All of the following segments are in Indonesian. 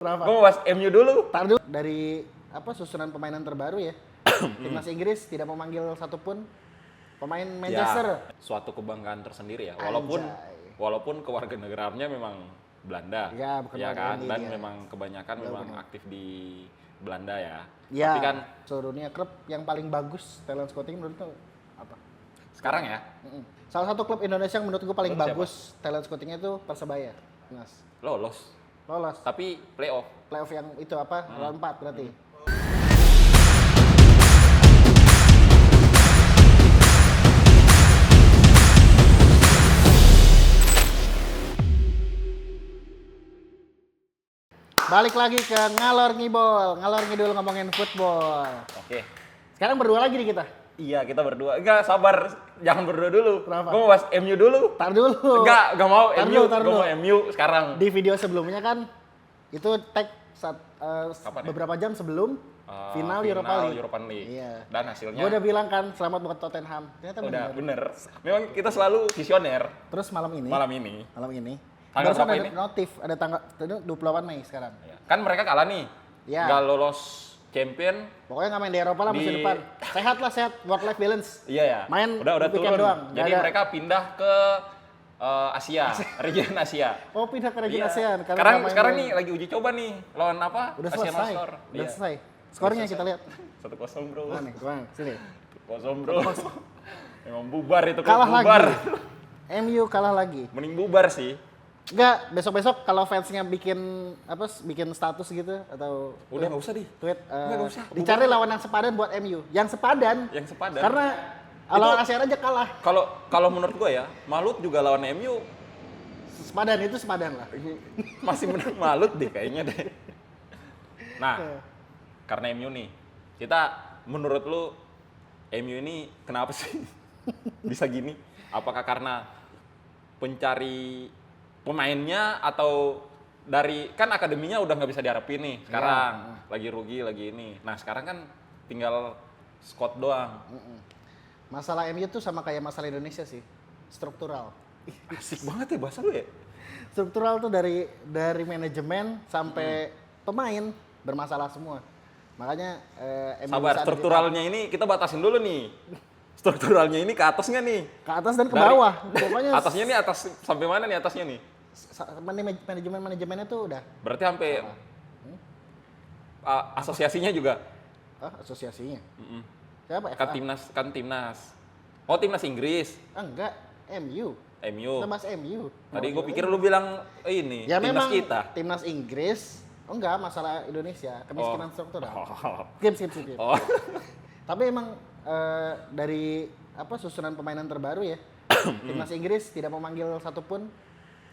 Kenapa? Gue mau bahas MU dulu. Tar dulu dari susunan pemainan terbaru ya. Timnas Inggris tidak memanggil satupun pemain Manchester. Ya, suatu kebanggaan tersendiri ya. Anjay. Walaupun kewarganegaraannya memang Belanda. Ya, bukan ya warga kan, India. dan memang kebanyakan memang benar. aktif di Belanda ya. Ya, Tapi kan seluruh dunia klub yang paling bagus talent scouting menurut lu apa? sekarang ya, Salah satu klub Indonesia yang menurut gue paling Menurut bagus talent scoutingnya itu Persebaya. Mas. lolos. Lolos. Tapi playoff. Playoff yang itu apa? Round 4 berarti. Balik lagi ke ngalor ngidul ngomongin football. Oke. Sekarang berdua lagi nih kita. Iya, kita berdua. Enggak, sabar. Jangan berdua dulu. Kenapa? Gue mau bahas MU dulu. Tar dulu. Enggak mau Tar MU. dulu, tar Gue dulu. mau MU sekarang. Di video sebelumnya kan itu tag Kapan ya? beberapa jam sebelum final Europa League. Iya. Dan hasilnya Gue udah bilang kan selamat buat Tottenham. Ternyata udah bener. bener. Memang kita selalu visioner Terus malam ini malam ini. barusan Tanggal berapa ada ini? notif, ada tanggal 28 Mei sekarang. Ya. Kan mereka kalah nih. Ya. Nggak lolos champion. Pokoknya nggak main di Eropa lah musim Di- depan. Work life balance. Iya ya. Main udah weekend turun. doang. Nggak Jadi ada- mereka pindah ke Asia, region Asia. Oh, pindah ke region Iya. ASEAN. karena Sekarang nggak main sekarang di- nih lagi uji coba nih lawan apa? Udah Asian selesai. Master. Udah selesai. Skornya kita lihat. 1-0 bro. Mana nih? Bang, sini. 1-0 bro. Emang bubar itu Kalah klub bubar. lagi. MU kalah lagi. Mending bubar sih. Enggak, besok-besok kalau fansnya bikin status gitu atau Udah nggak usah di. tweet Nggak usah. dicari lawan yang sepadan buat MU. Yang sepadan. Yang sepadan. Karena lawan ASEAN aja kalah. Kalau menurut gue ya, Malut juga lawan MU Sepadan itu sepadan lah. masih menang Malut deh kayaknya deh. Nah, karena MU nih, kita menurut lu MU ini kenapa sih bisa gini? Apakah karena pencari pemainnya atau dari kan akademinya udah nggak bisa diharapin nih sekarang lagi rugi lagi ini. Nah sekarang kan tinggal squad doang. Masalah MU tuh sama kayak masalah Indonesia sih. Struktural. Asik banget ya bahasa lu ya. Struktural tuh dari manajemen sampai pemain bermasalah semua. Makanya MU Sabar, bisa ada di strukturalnya ini kita batasin dulu nih. Strukturalnya ini ke atas nggak nih? ke atas dan ke Dari- bawah. Pokoknya Atasnya nih atas sampai mana nih atasnya nih? manajemennya tuh udah Berarti sampai asosiasinya juga. asosiasinya. Siapa? Kan FA? timnas. Oh, timnas Inggris. Enggak, MU. MU. Kita bahas MU. Tadi gue pikir lu bilang ini Ya timnas memang kita. timnas Inggris. Oh enggak, masalah Indonesia, kemiskinan struktural. Oh. Skip. Oh. Tapi emang dari susunan pemainan terbaru ya. Timnas Inggris tidak memanggil satupun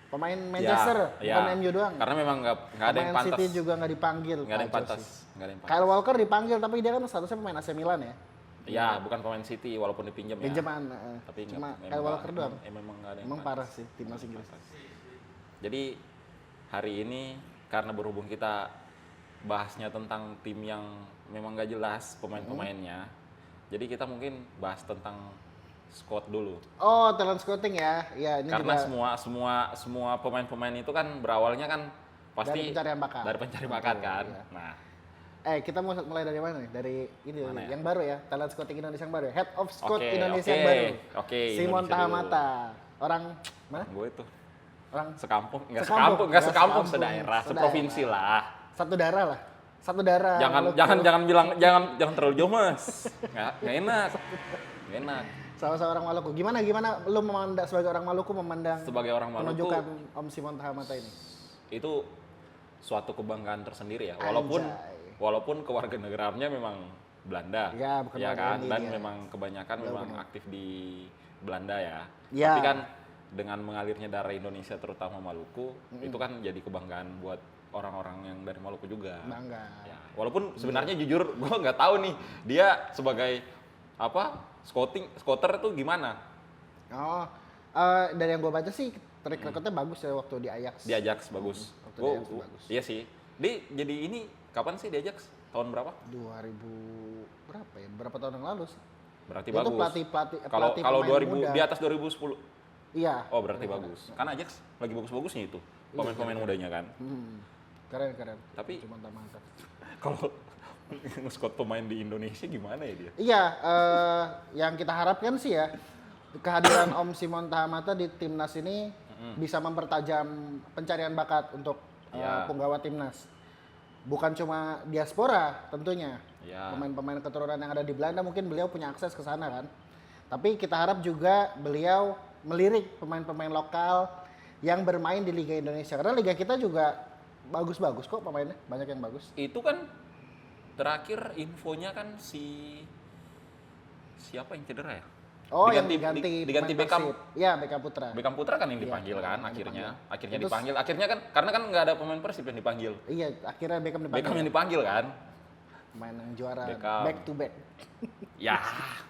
pemain Manchester, bukan MU doang. Karena memang nggak ada yang Pemain pantas. City juga nggak dipanggil. Nggak ada yang Kacau pantas. sih. Nggak ada yang pantas. Kyle Walker dipanggil tapi dia kan statusnya pemain AC Milan ya. Ya, bukan pemain City walaupun dipinjam ya. Pinjaman. Tapi Cuma memang Kyle Walker doang. Memang nggak ada yang Emang pantas. parah sih timnas Inggris. Jadi hari ini karena berhubung kita bahasnya tentang tim yang memang nggak jelas pemain-pemainnya, jadi kita mungkin bahas tentang squad dulu. Oh, talent scouting ya. Ya, ini Karena juga semua pemain-pemain itu kan berawalnya kan pasti dari pencarian bakat. Dari pencari bakat kan. Iya. Nah, Kita mau mulai dari mana nih? Dari ini Mana ya? yang baru ya, talent scouting Indonesia yang baru. Ya? Head of Scout Oke, Indonesia oke, yang baru. oke, Simon Indonesia Tahamata. Orang mana? gue itu Orang sekampung, nggak Sekampung, sekampung, nggak nggak sekampung, sekampung, sedaerah, sedaerah. seprovinsi lah. satu darah lah. Satu darah. Jangan bilang jangan terlalu jauh mas. Nggak enak. Nggak enak. Sama-sama orang Maluku. Gimana lu memandang sebagai orang Maluku memandang Sebagai orang Maluku penunjukan Om Simon Tahamata ini? itu suatu kebanggaan tersendiri ya. Anjay. Walaupun kewarganegaraannya memang Belanda. Ya, bukan warga kan? India. Dan memang kebanyakan memang aktif di Belanda ya. Ya. Tapi kan dengan mengalirnya darah Indonesia terutama Maluku, itu kan jadi kebanggaan buat orang-orang yang dari Maluku juga. Bangga. Ya, walaupun sebenarnya jujur gue nggak tahu nih dia sebagai scouter itu gimana? Oh, dari yang gue baca sih track recordnya bagus ya waktu di Ajax. Di Ajax bagus. Waktu di Ajax bagus. Iya sih. Dia jadi ini kapan sih di Ajax? Tahun berapa? 2000 berapa ya? Berapa tahun yang lalu sih? Berarti Dia tuh bagus. pelatih Kalau pemain 2000 muda. di atas 2010. Iya. Oh, berarti bagus. Kan Ajax lagi bagus-bagusnya itu. Pemain-pemain mudanya kan. Keren. Tapi cuma mata. kalau nge-scout pemain di Indonesia gimana ya dia? Iya, yang kita harapkan sih ya kehadiran Om Simon Tahamata di timnas ini bisa mempertajam pencarian bakat untuk penggawa timnas. Bukan cuma diaspora tentunya. Pemain-pemain keturunan yang ada di Belanda mungkin beliau punya akses ke sana kan. Tapi kita harap juga beliau melirik pemain-pemain lokal yang bermain di Liga Indonesia. Karena Liga kita juga bagus-bagus kok pemainnya, banyak yang bagus. Itu kan terakhir infonya kan siapa yang cedera ya? Oh, diganti Beckham. Iya, Beckham Putra. Beckham Putra kan yang dipanggil kan akhirnya. Akhirnya dipanggil. Akhirnya kan karena kan nggak ada pemain Persib yang dipanggil. Iya, akhirnya Beckham dipanggil. Beckham yang dipanggil kan. Pemain yang juara Beckham. back to back. Ya,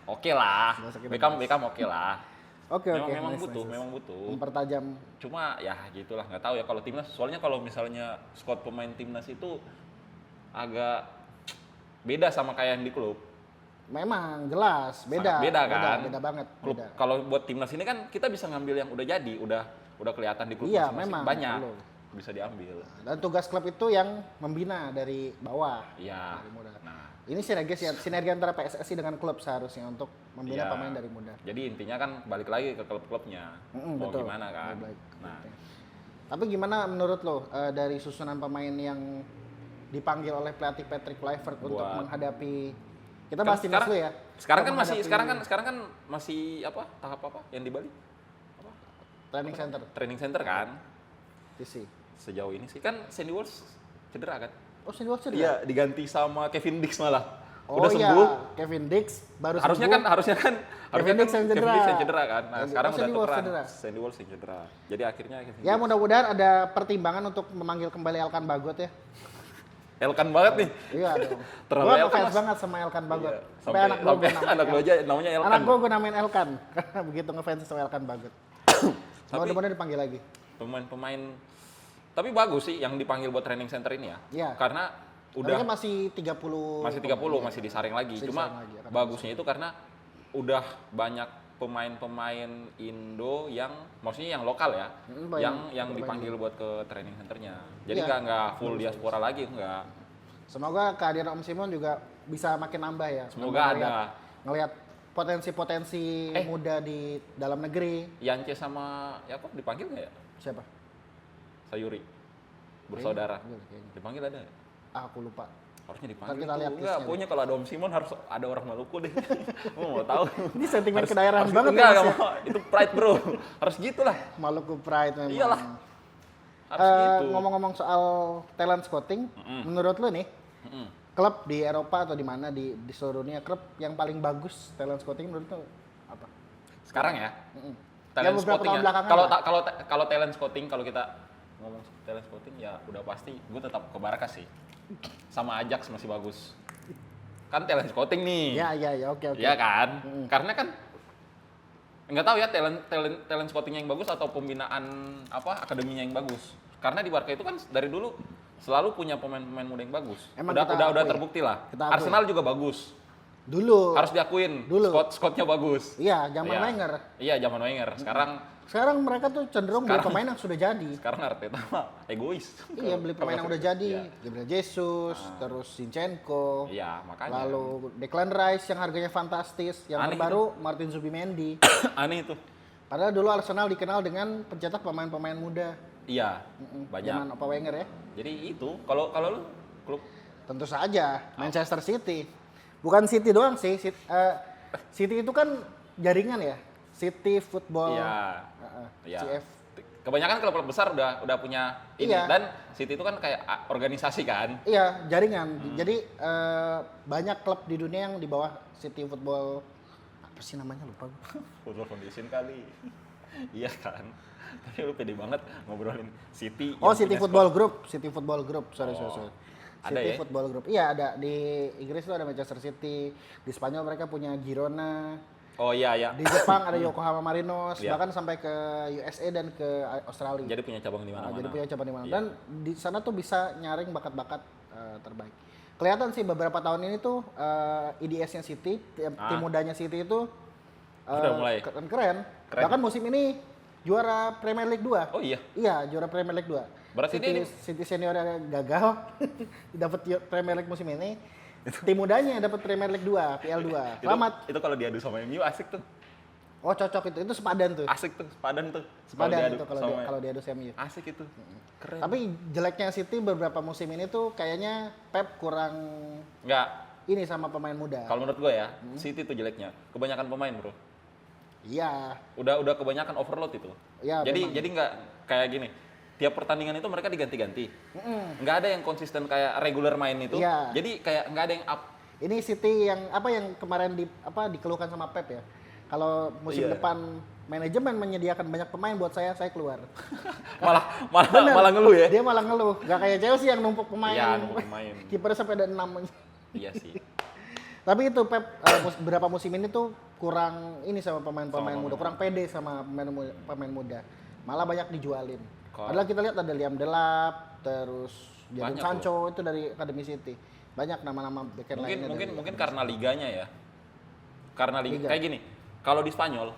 oke lah. Beckham oke lah. Oke. Memang Nice. butuh. Mempertajam. Cuma ya gitulah, nggak tahu ya kalau timnas. Soalnya kalau misalnya squad pemain timnas itu agak beda sama kayak yang di klub. Memang jelas beda. Sangat beda kan. Beda banget. Klub kalau buat timnas ini kan kita bisa ngambil yang udah jadi, udah kelihatan di klub Iya, masing-masing. memang Banyak perlu. bisa diambil. Dan tugas klub itu yang membina dari bawah. Iya. Dari muda. Nah, Ini sinergi antara PSSI dengan klub seharusnya untuk membina iya. pemain dari muda. Jadi intinya kan balik lagi ke klub-klubnya. Mau Betul. gimana kan? Baik. Nah, Tapi gimana menurut lo dari susunan pemain yang dipanggil oleh pelatih Patrick Kluivert untuk menghadapi kita bahas timnas dulu ya. Sekarang kan masih apa? Tahap apa yang di Bali? Training center kan. TC. Sejauh ini sih kan Sandy Walsh cedera kan? Oh, Sandy Walsh cedera? Iya, diganti sama Kevin Dix malah. Oh Udah iya, sembuh. Kevin Dix baru Harusnya sembuh. kan Kevin Dix yang cedera kan. Nah, sekarang udah Sandy Walsh tukeran. cedera. Sandy Walsh yang cedera. Jadi akhirnya Kevin Ya Dix. mudah-mudahan ada pertimbangan untuk memanggil kembali Elkan Bagot ya. Elkan banget nih. Iya dong. Terlalu Gua Elkan, ngefans Mas. banget sama Elkan Bagot. Iya, Sampai anak gua aja namanya Elkan. Anak gua namain Elkan karena begitu ngefans sama Elkan Bagot. Mudah-mudahan dipanggil lagi. Pemain-pemain tapi bagus sih yang dipanggil buat training center ini ya. Iya. Karena Tapi udah kan masih 30. masih 30, masih disaring lagi. Masih Cuma disaring lagi, akan bagusnya itu karena udah banyak pemain-pemain Indo yang maksudnya yang lokal ya, yang dipanggil buat ke training centernya. Jadi Iya. nggak full diaspora lagi, enggak. Semoga kehadiran Om Simon juga bisa makin nambah ya. Semoga Ngelihat potensi-potensi muda di dalam negeri. Yance sama Yakob dipanggil nggak ya? Siapa? Sayuri bersaudara. Kayaknya. Dipanggil ada ya? Aku lupa. Harusnya dipanggil. Kita lihat Enggak, listnya. pokoknya kalau ada Om Simon harus ada orang Maluku deh. Mau tahu. Ini sentimen kedaerahan banget enggak, ya, Mas, ya. mau. Itu pride, Bro. Harus gitulah. Maluku Pride memang. Iyalah. Harus gitu. Ngomong-ngomong soal talent scouting, menurut lu nih, klub di Eropa atau di mana di seluruh dunia, klub yang paling bagus talent scouting menurut lu apa? Sekarang ya. Ya, Talent beberapa scouting tahun ya. belakangan Kalau talent scouting, kalau kita ngomong talent scouting ya udah pasti gue tetap ke Barca sih. Sama Ajax masih bagus. Kan talent scouting nih. Ya, oke. Iya kan? Karena kan nggak tahu ya talent scoutingnya yang bagus atau pembinaan akademinya yang bagus. Karena di Barca itu kan dari dulu selalu punya pemain-pemain muda yang bagus. Emang udah akui. terbukti lah. Kita akui. Arsenal juga bagus. Dulu. Harus diakuin. Dulu. Scoutnya bagus. Iya, zaman Iya. Wenger. Iya, zaman Wenger. Sekarang mereka tuh cenderung beli pemain yang sudah jadi. Sekarang Arteta mah egois. Iya, beli pemain yang udah jadi. Gabriel Jesus, terus Zinchenko. Iya, makanya. Lalu Declan Rice yang harganya fantastis. Yang Aneh terbaru Martin Zubimendi. Aneh itu. Padahal dulu Arsenal dikenal dengan pencetak pemain-pemain muda. Iya, banyak. Zaman Opa Wenger ya. Jadi itu, kalau lu klub Tentu saja Manchester City. Bukan City doang sih. City itu kan jaringan ya. City Football. Iya. CF. Kebanyakan klub-klub besar udah punya ini Iya. dan City itu kan kayak organisasi kan. Iya, jaringan. Jadi banyak klub di dunia yang di bawah City Football. Apa sih namanya, lupa gue. Football Foundation kali. Iya kan. Tapi lu pede banget ngobrolin City. Oh, yang City punya Football Group. City Football Group. Sorry. Ada City ya? Football Group. Iya, ada. Di Inggris tuh ada Manchester City. Di Spanyol mereka punya Girona. Oh iya. Di Jepang ada Yokohama Marinos. Iya. Bahkan sampai ke USA dan ke Australia. Jadi punya cabang di mana-mana. Jadi punya cabang di mana. Iya. Dan di sana tuh bisa nyaring bakat-bakat terbaik. Kelihatan sih beberapa tahun ini tuh IDS-nya City, tim mudanya City itu Udah mulai. keren. Bahkan musim ini juara Premier League 2. Oh iya. Iya, juara Premier League 2. Berarti dia City seniornya gagal dapat Premier League musim ini. Tim mudanya dapat Premier League 2, PL 2. Selamat. Itu kalau diadu sama MU asik tuh. Oh, cocok itu. Itu sepadan tuh. Asik tuh, sepadan tuh. Sepadan itu kalau diadu MU. Asik itu. Keren. Tapi jeleknya City beberapa musim ini tuh kayaknya Pep kurang Enggak. ini sama pemain muda. Kalau menurut gue ya, City tuh jeleknya. Kebanyakan pemain, Bro. Iya. Udah kebanyakan overload itu. Iya, memang. Jadi nggak kayak gini. Tiap pertandingan itu mereka diganti-ganti. Nggak ada yang konsisten kayak regular main itu. Iya. Jadi kayak nggak ada yang up. Ini City yang kemarin dikeluhkan sama Pep ya. Kalau musim Iya. depan manajemen menyediakan banyak pemain buat saya keluar. Malah malah ngeluh ya. Dia malah ngeluh. Gak kayak Chelsea yang numpuk pemain. Iya, numpuk pemain. Kipernya sampai ada 6. Iya sih. Tapi itu Pep beberapa musim ini tuh kurang ini sama pemain-pemain muda, kurang pede sama pemain muda. Malah banyak dijualin. Padahal kita lihat ada Liam Delap, terus Jadon Banyak Sancho itu dari Academy City. Banyak nama-nama back lainnya. Mungkin karena liganya ya. Karena liga. Kayak gini. Kalau di Spanyol,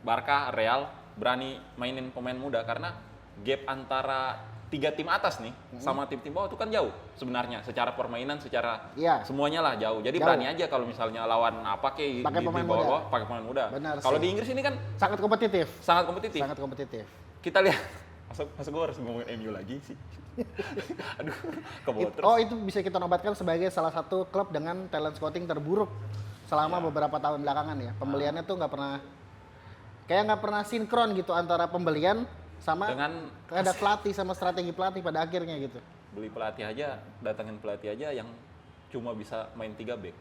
Barca, Real berani mainin pemain muda karena gap antara 3 tim atas nih sama tim-tim bawah itu kan jauh sebenarnya secara permainan, secara semuanya lah jauh. Jadi berani aja kalau misalnya lawan apa kayak di bawah pakai pemain muda. Kalau di Inggris ini kan sangat kompetitif. Sangat kompetitif. Sangat kompetitif. Kita lihat masa gue harus ngomongin MU lagi sih. Aduh, kebawa terus. Oh, itu bisa kita nobatkan sebagai salah satu klub dengan talent scouting terburuk selama beberapa tahun belakangan ya. Pembeliannya tuh nggak pernah sinkron gitu antara pembelian sama dengan ada pelatih sama strategi pelatih pada akhirnya gitu. Beli pelatih aja, datangin pelatih aja yang cuma bisa main 3 back.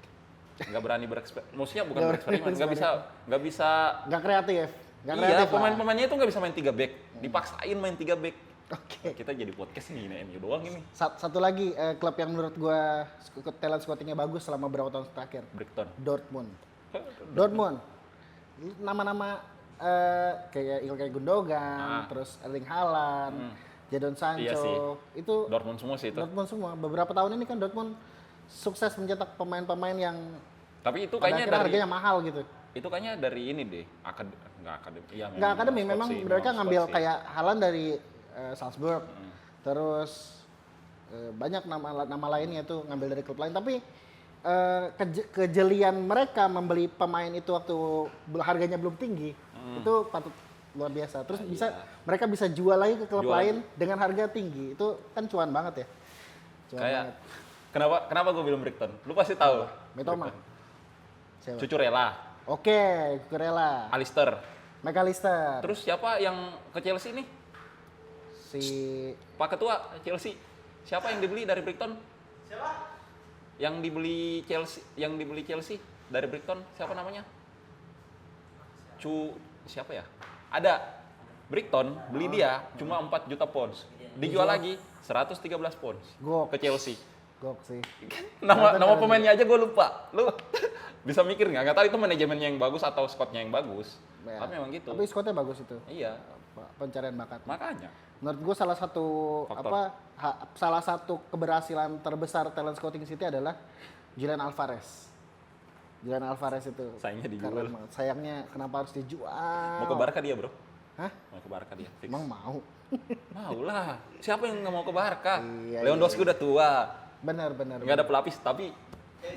Nggak berani bereksperimen. Maksudnya bukan bereksperimen, nggak bisa nggak kreatif. Iya, pemain-pemainnya itu nggak bisa main 3 back. Dipaksain main 3 back. Oke. Kita jadi podcast nih, MU doang ini. Satu lagi klub yang menurut gua talent scoutingnya bagus selama beberapa tahun terakhir. Brighton. Dortmund. Nama-nama kayak Ilkay Gundogan, terus Erling Haaland, Jadon Sancho, iya itu Dortmund semua sih itu. Dortmund semua. Beberapa tahun ini kan Dortmund sukses mencetak pemain-pemain yang tapi itu kayaknya dari harganya mahal gitu. Itu kayaknya dari ini deh, nggak akademi. Iya, nggak akademi, memang mereka ngambil kayak Haaland dari Salzburg, terus banyak nama lainnya itu ngambil dari klub lain. Tapi kejelian mereka membeli pemain itu waktu harganya belum tinggi, itu patut luar biasa. Terus mereka bisa jual lagi ke klub lain dengan harga tinggi, itu kan cuan banget ya. Kayak kenapa gue bilang Brighton? Lu pasti tahu. Mitoma. Cucurella. Oke, Cucurella. McAllister. Terus siapa yang ke Chelsea nih? Si Pak Ketua Chelsea. Siapa yang dibeli dari Brighton? Siapa? Yang dibeli Chelsea dari Brighton, siapa namanya? Siapa ya? Ada Brighton beli dia cuma 4 juta pounds. Dijual lagi 113 pounds ke Chelsea. Gok sih. Nama pemainnya aja gue lupa. Lu bisa mikir nggak? Nggak tahu itu manajemennya yang bagus atau squadnya yang bagus. Ya. Tapi memang gitu. Tapi squadnya bagus itu. Iya. Pencarian bakat. Makanya. Menurut gue salah satu keberhasilan terbesar talent scouting City adalah Julian Alvarez. Julian Alvarez itu. Sayangnya dijual. Sayangnya kenapa harus dijual? Mau ke Barca dia, Bro. Hah? Mau ke Barca dia. Fix. Emang mau? Mau lah. Siapa yang nggak mau ke Barca? Iya, Lewandowski udah tua. Benar. Nggak ada pelapis, tapi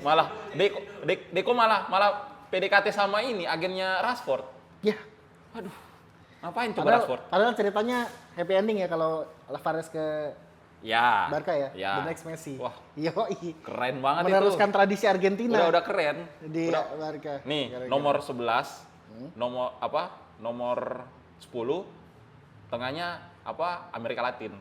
malah Deko malah PDKT sama ini agennya Rashford. Ya. Aduh. Ngapain coba Rashford? Padahal ceritanya happy ending ya kalau Alvarez ke Barca ya. The next Messi. Wah. Yoi. Keren banget meneruskan itu. tradisi Argentina. Udah keren. Di Barca. Nih, nomor 11, nomor 10, tengahnya Amerika Latin.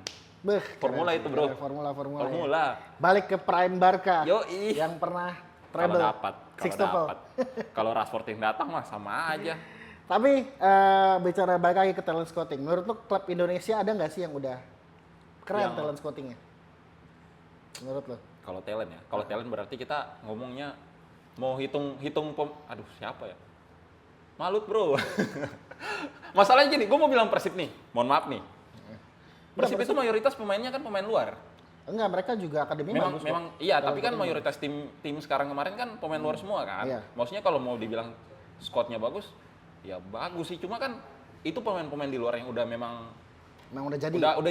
Formula itu, Bro. Formula. Balik ke prime Barca. Yoi. Yang pernah treble. Kalau dapat. Kalau Rashford yang datang mah sama aja. Tapi bicara balik lagi ke talent scouting, menurut lo klub Indonesia ada nggak sih yang udah keren talent scoutingnya? Menurut lo? Kalau talent ya, kalau talent berarti kita ngomongnya mau hitung siapa ya? Malut, Bro. Masalahnya gini, gue mau bilang Persib nih, mohon maaf nih. Persib itu mayoritas pemainnya kan pemain luar. Enggak, mereka juga akademi bagus. Memang iya, tapi kan mayoritas tim sekarang kemarin kan pemain luar semua kan. Iya. Maksudnya kalau mau dibilang squadnya bagus, ya bagus sih. Cuma kan itu pemain-pemain di luar yang udah memang Memang udah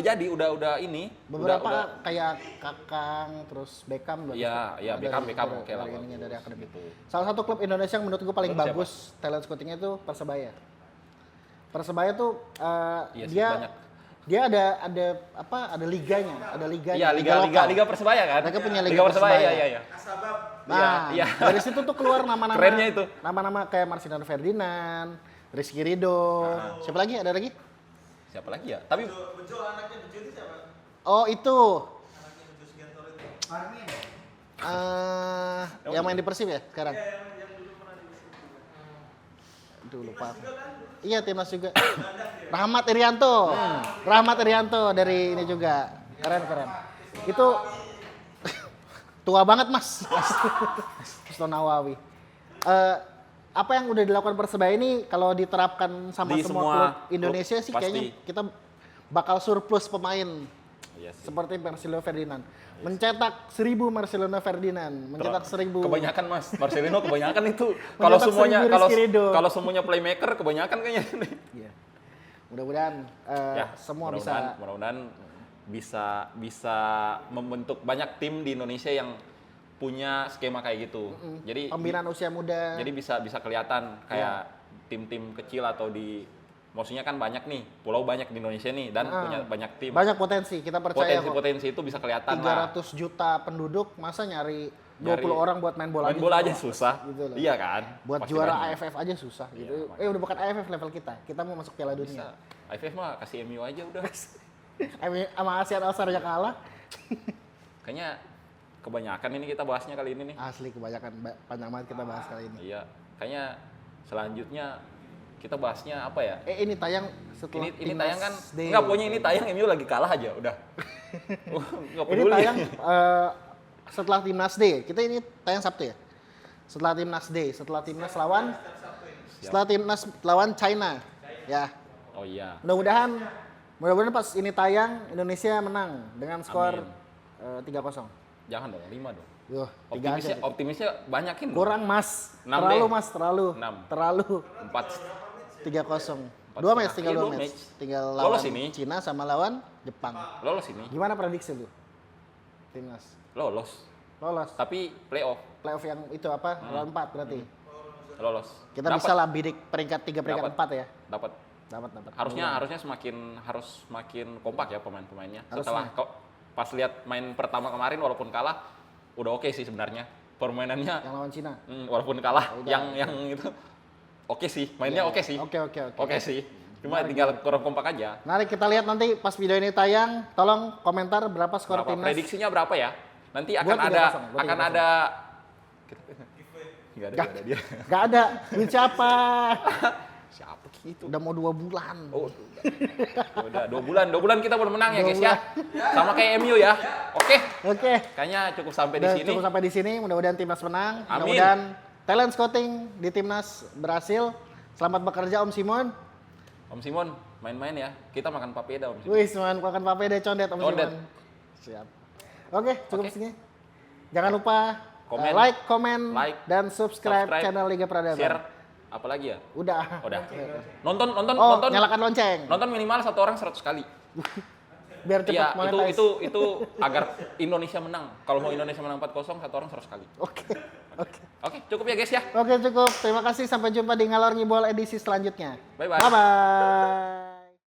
jadi. Udah ini. Beberapa udah, kayak Kakang, terus Beckham. Iya, Beckham oke lah. Dari ininya, dari akademi. Gitu. Salah satu klub Indonesia yang menurut gue paling Menurut bagus talent scoutingnya itu Persebaya. Persebaya tuh Iya sih, dia banyak. dia ada liganya, Iya, lokal. Liga Persebaya kan? Mereka punya Liga Persebaya, Persebaya. iya. Nah, Iya. dari situ tuh keluar nama-nama. Kerennya itu. Nama-nama kayak Marcelino Ferdinand, Rizky Ridho. Siapa lagi? Ada lagi? Siapa lagi ya? Tapi Bejo anaknya Bejo itu siapa? Oh, itu. Anaknya Bejo Sugiantoro itu. Yang main di Persib ya sekarang? Iya, yang dulu pernah di Persib juga. Aduh, lupa. Juga kan? Iya, timnas juga. Rahmat Irianto. Rahmat Irianto dari ini juga. Keren. Itu tua banget, Mas. Mustoh Nawawi. Apa yang udah dilakukan Persebaya ini kalau diterapkan sama Di semua semua klub Indonesia klub, sih pasti. kayaknya kita bakal surplus pemain iya sih. seperti Marcelino Ferdinand. Mencetak 1000 Marcelino Ferdinand, mencetak 1000. Kebanyakan Mas, Marcelino kebanyakan itu. Mencetak 1000 Rizky Ridho. Kalau semuanya playmaker kebanyakan kayaknya. Iya. Mudah-mudahan semua mudah-mudahan bisa membentuk banyak tim di Indonesia yang punya skema kayak gitu. Jadi pembinaan usia muda. Jadi bisa kelihatan kayak tim-tim kecil atau maksudnya kan banyak nih, pulau banyak di Indonesia nih dan punya banyak tim. Banyak potensi, kita percaya kok. Potensi itu bisa kelihatan lah. 300 juta penduduk, masa nyari 20 orang buat main bola Main bola aja susah. Gitu loh. Iya kan? Buat Pasti juara banyak. AFF aja susah gitu. Iya, Udah bukan AFF level kita. Kita mau masuk Piala Bisa. Dunia. AFF mah kasih MU aja udah. Sama ASEAN All-Star aja kalah. Kayaknya kebanyakan ini kita bahasnya kali ini nih. Asli kebanyakan panjang banget kita bahas kali ini. Iya, kayaknya selanjutnya kita bahasnya apa ya? Ini tayang setelah Ini tayang kan? Day. Enggak, pokoknya ini tayang MU lagi kalah aja, udah. Enggak Ini peduli. tayang setelah Timnas Day. Kita ini tayang Sabtu ya? Setelah Timnas Day, setelah Timnas lawan China. Ya. Oh iya. Mudah-mudahan pas ini tayang Indonesia menang dengan skor 3-0. Jangan dong, 5 dong. Yuh, 3 aja. Optimisnya banyakin dong. Kurang, Mas. 6 Terlalu, deh. Mas, terlalu. 6. Terlalu. 4 3-0. 2 setengah. match, tinggal Iya, 2 dua match. match. Tinggal Lolos lawan ini. Cina sama lawan Jepang. lolos ini. Gimana prediksi lu? Timnas. Lolos. Lolos. Tapi playoff Playoff yang itu apa? Lawan 4 berarti. lolos. Kita bisa lah bidik peringkat 3, peringkat Dapat. 4 ya. Dapat. Dapat. Harusnya semakin kompak ya pemain-pemainnya. Harusnya. Setelah pas lihat main pertama kemarin walaupun kalah udah oke sih sebenarnya. Permainannya Yang lawan Cina. walaupun kalah Udah. yang itu oke sih, mainnya Iya, oke sih. Oke. Oke sih. Cuma tinggal kurang kompak aja. Mari kita lihat nanti pas video ini tayang, tolong komentar berapa skor Berapa? Timnas. Prediksinya berapa ya? Nanti akan Gua 3-0, gua 3-0. ada Enggak ada dia. Gak ada. Duit siapa? Siapa gitu? Udah mau 2 bulan. Oh, udah 2 bulan kita baru menang ya 2 guys ya. Sama kayak MU ya. Oke. Oke. Kayaknya cukup sampai di Udah sini. cukup sampai di sini. Mudah-mudahan Timnas menang. Amin. Mudah-mudahan talent scouting di Timnas berhasil. Selamat bekerja Om Simon. Om Simon, main-main ya. Kita makan papeda Om Simon. Wih, semuanya makan papeda condet Om Condet. Simon. Siap. Oke, cukup Oke. segini. Jangan lupa Komen. like, komen, Like, dan subscribe channel Liga Peradaban. Share apa lagi ya? Udah. Udah. Nonton Oh, nyalakan lonceng. Nonton minimal 1 orang 100 kali. Biar cepat Iya, monetize. itu agar Indonesia menang. Kalau mau Indonesia menang 4-0, 1 orang 100 kali. Oke. Oke, cukup ya guys ya. Oke, cukup. Terima kasih. Sampai jumpa di Ngalor Ngibol edisi selanjutnya. Bye-bye. Bye-bye.